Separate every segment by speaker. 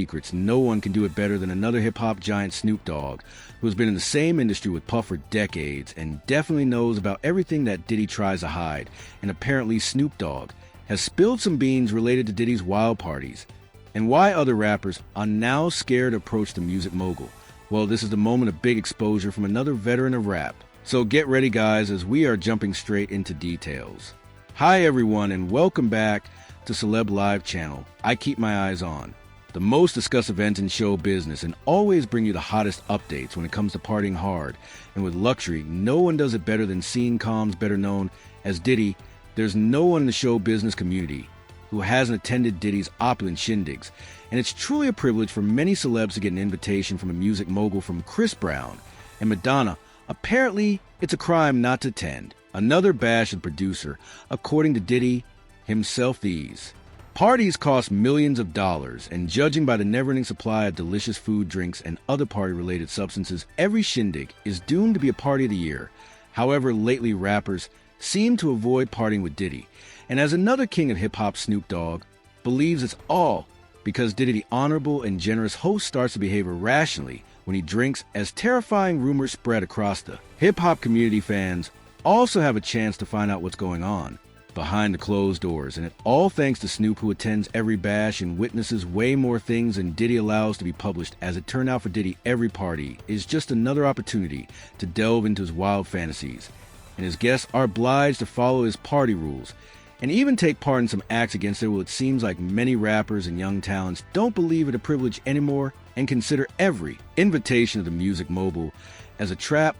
Speaker 1: secrets, no one can do it better than another hip-hop giant, Snoop Dogg, who has been in the same industry with Puff for decades and definitely knows about everything that Diddy tries to hide. And apparently Snoop Dogg has spilled some beans related to Diddy's wild parties and why other rappers are now scared to approach the music mogul. Well, this is the moment of big exposure from another veteran of rap. So get ready, guys, as we are jumping straight into details. Hi, everyone, and welcome back to Celeb Live channel. I keep my eyes on the most discussed events in show business and always bring you the hottest updates when it comes to partying hard. And with luxury, no one does it better than Scene Comms, better known as Diddy. There's no one in the show business community who hasn't attended Diddy's opulent shindigs. And it's truly a privilege for many celebs to get an invitation from a music mogul from Chris Brown and Madonna. Apparently, it's a crime not to attend. Another bash of the producer, according to Diddy himself. These parties cost millions of dollars, and judging by the never-ending supply of delicious food, drinks, and other party-related substances, every shindig is doomed to be a party of the year. However, lately rappers seem to avoid partying with Diddy, and as another king of hip-hop, Snoop Dogg, believes it's all because Diddy, the honorable and generous host, starts to behave irrationally when he drinks, as terrifying rumors spread across the hip-hop community. Fans also have a chance to find out what's going on behind the closed doors, and it all thanks to Snoop, who attends every bash and witnesses way more things than Diddy allows to be published. As it turned out for Diddy, every party is just another opportunity to delve into his wild fantasies, and his guests are obliged to follow his party rules and even take part in some acts against it. Well, it seems like many rappers and young talents don't believe it a privilege anymore and consider every invitation of the music mogul as a trap.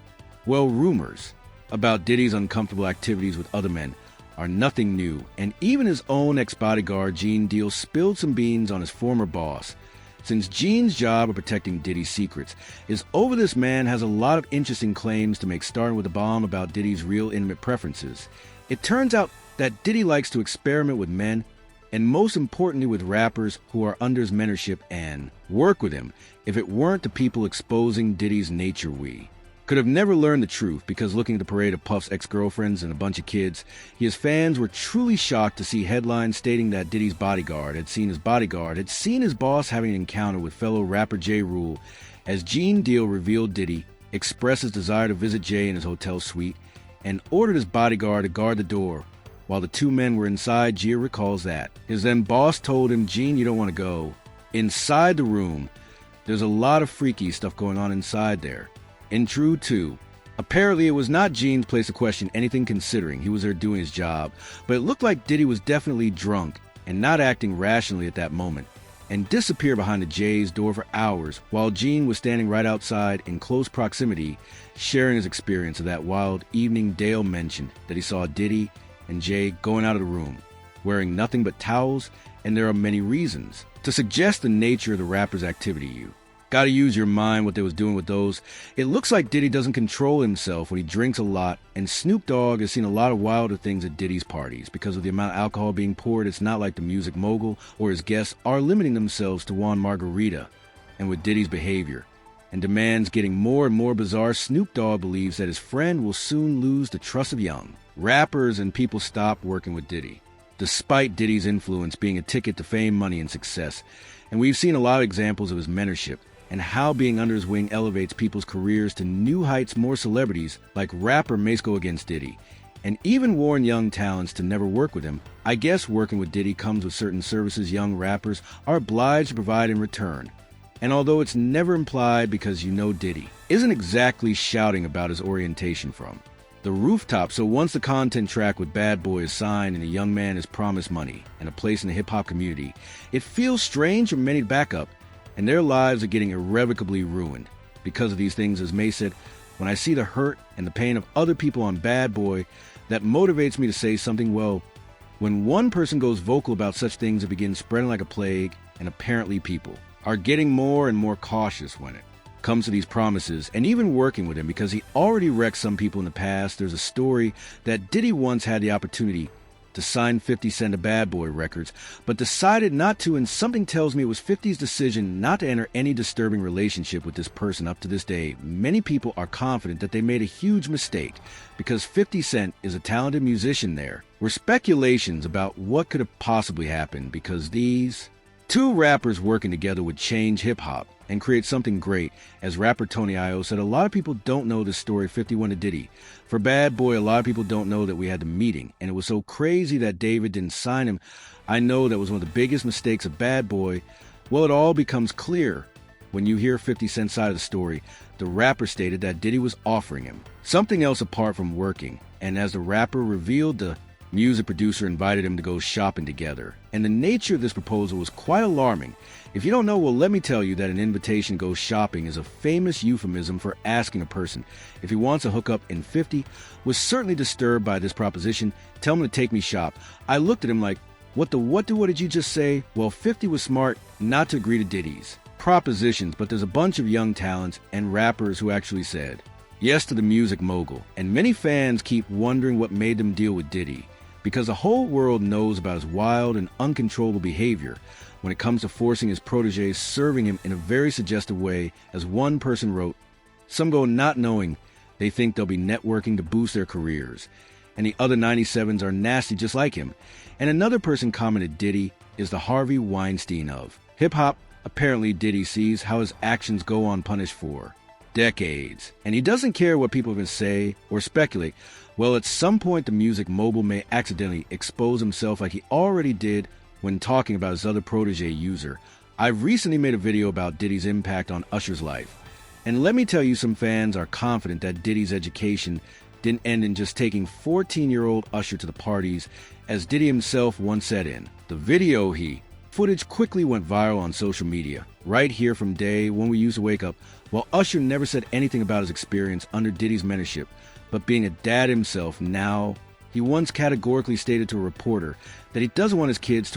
Speaker 1: Well, rumors about Diddy's uncomfortable activities with other men are nothing new, and even his own ex-bodyguard, Gene Deal, spilled some beans on his former boss. Since Gene's job of protecting Diddy's secrets is over, this man has a lot of interesting claims to make, starting with a bomb about Diddy's real intimate preferences. It turns out that Diddy likes to experiment with men, and most importantly with rappers who are under his mentorship and work with him. If it weren't the people exposing Diddy's nature, we could have never learned the truth, because looking at the parade of Puff's ex-girlfriends and a bunch of kids, his fans were truly shocked to see headlines stating that Diddy's bodyguard had seen his boss having an encounter with fellow rapper Ja Rule. As Gene Deal revealed, Diddy expressed his desire to visit Jay in his hotel suite and ordered his bodyguard to guard the door while the two men were inside. Gia recalls that his then boss told him, "Gene, you don't want to go inside the room. There's a lot of freaky stuff going on inside there." And true, too. Apparently, it was not Gene's place to question anything, considering he was there doing his job, but it looked like Diddy was definitely drunk and not acting rationally at that moment, and disappeared behind the Jay's door for hours, while Gene was standing right outside in close proximity, sharing his experience of that wild evening. Dale mentioned that he saw Diddy and Jay going out of the room, wearing nothing but towels, and there are many reasons to suggest the nature of the rapper's activity. You gotta use your mind what they was doing with those. It looks like Diddy doesn't control himself when he drinks a lot, and Snoop Dogg has seen a lot of wilder things at Diddy's parties. Because of the amount of alcohol being poured, it's not like the music mogul or his guests are limiting themselves to one margarita. And with Diddy's behavior and demands getting more and more bizarre, Snoop Dogg believes that his friend will soon lose the trust of young rappers, and people stop working with Diddy, despite Diddy's influence being a ticket to fame, money, and success. And we've seen a lot of examples of his mentorship and how being under his wing elevates people's careers to new heights. More celebrities like rapper Mace go against Diddy and even warn young talents to never work with him. I guess working with Diddy comes with certain services young rappers are obliged to provide in return. And although it's never implied, because Diddy isn't exactly shouting about his orientation from the rooftop. So once the content track with Bad Boy is signed and a young man is promised money and a place in the hip-hop community, it feels strange for many to back up, and their lives are getting irrevocably ruined because of these things. As May said, "When I see the hurt and the pain of other people on Bad Boy, that motivates me to say something." Well, when one person goes vocal about such things, it begins spreading like a plague, and apparently people are getting more and more cautious when it comes to these promises and even working with him, because he already wrecked some people in the past. There's a story that Diddy once had the opportunity to sign 50 Cent to Bad Boy Records, but decided not to, and something tells me it was 50's decision not to enter any disturbing relationship with this person. Up to this day, many people are confident that they made a huge mistake, because 50 Cent is a talented musician. There were speculations about what could have possibly happened, because these Two rappers working together would change hip-hop and create something great. As rapper Tony Ayo said, a lot of people don't know this story, 51 to Diddy. For Bad Boy, a lot of people don't know that we had the meeting, and it was so crazy that David didn't sign him. I know that was one of the biggest mistakes of Bad Boy. Well, it all becomes clear when you hear 50 Cent's side of the story. The rapper stated that Diddy was offering him something else apart from working, and as the rapper revealed, the music producer invited him to go shopping together. And the nature of this proposal was quite alarming. If you don't know, well, let me tell you that an invitation to go shopping is a famous euphemism for asking a person if he wants a hookup, and 50 was certainly disturbed by this proposition. Tell him to take me shop. I looked at him like, what did you just say? Well, 50 was smart not to agree to Diddy's propositions, but there's a bunch of young talents and rappers who actually said yes to the music mogul. And many fans keep wondering what made them deal with Diddy, because the whole world knows about his wild and uncontrollable behavior when it comes to forcing his proteges, serving him in a very suggestive way. As one person wrote, some go not knowing they think they'll be networking to boost their careers, and the other 97s are nasty just like him. And another person commented, Diddy is the Harvey Weinstein of hip-hop. Apparently Diddy sees how his actions go unpunished for decades, and he doesn't care what people can say or speculate. Well, at some point the music mogul may accidentally expose himself like he already did when talking about his other protege User. I've recently made a video about Diddy's impact on Usher's life, and let me tell you, some fans are confident that Diddy's education didn't end in just taking 14-year-old Usher to the parties. As Diddy himself once said in the video, footage quickly went viral on social media right here from day when we used to wake up. While Usher never said anything about his experience under Diddy's mentorship, but being a dad himself now, he once categorically stated to a reporter that he doesn't want his kids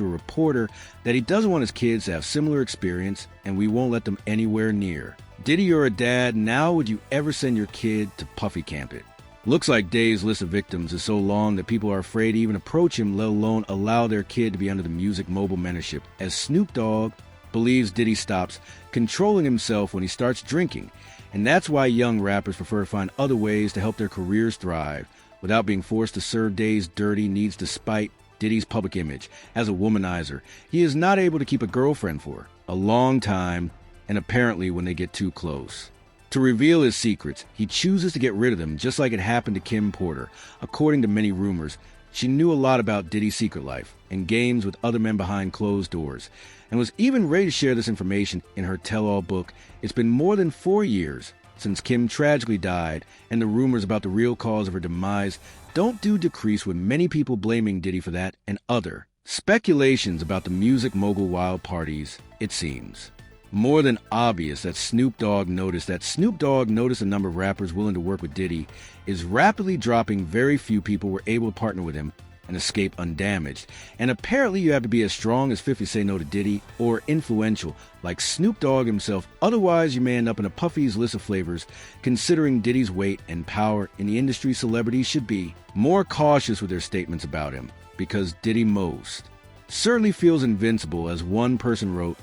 Speaker 1: to have similar experience, and we won't let them anywhere near. Diddy, you're a dad. Now would you ever send your kid to Puffy Camp it? Looks like Dave's list of victims is so long that people are afraid to even approach him, let alone allow their kid to be under the music mogul mentorship, as Snoop Dogg believes Diddy stops controlling himself when he starts drinking. And that's why young rappers prefer to find other ways to help their careers thrive without being forced to serve days dirty needs. Despite Diddy's public image as a womanizer, he is not able to keep a girlfriend for a long time, and apparently when they get too close to reveal his secrets, he chooses to get rid of them, just like it happened to Kim Porter. According to many rumors, she knew a lot about Diddy's secret life and games with other men behind closed doors, and was even ready to share this information in her tell-all book. It's been more than 4 years since Kim tragically died, and the rumors about the real cause of her demise don't decrease, with many people blaming Diddy for that and other speculations about the music mogul wild parties. It seems more than obvious that Snoop Dogg noticed the number of rappers willing to work with Diddy is rapidly dropping. Very few people were able to partner with him and escape undamaged. And apparently you have to be as strong as 50 say no to Diddy, or influential like Snoop Dogg himself. Otherwise you may end up in a Puffy's list of flavors. Considering Diddy's weight and power in the industry, celebrities should be more cautious with their statements about him, because Diddy most certainly feels invincible. As one person wrote,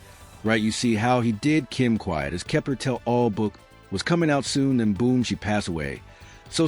Speaker 1: right, you see how he did Kim quiet, as kept her tell-all book was coming out soon, then boom, she passed away. So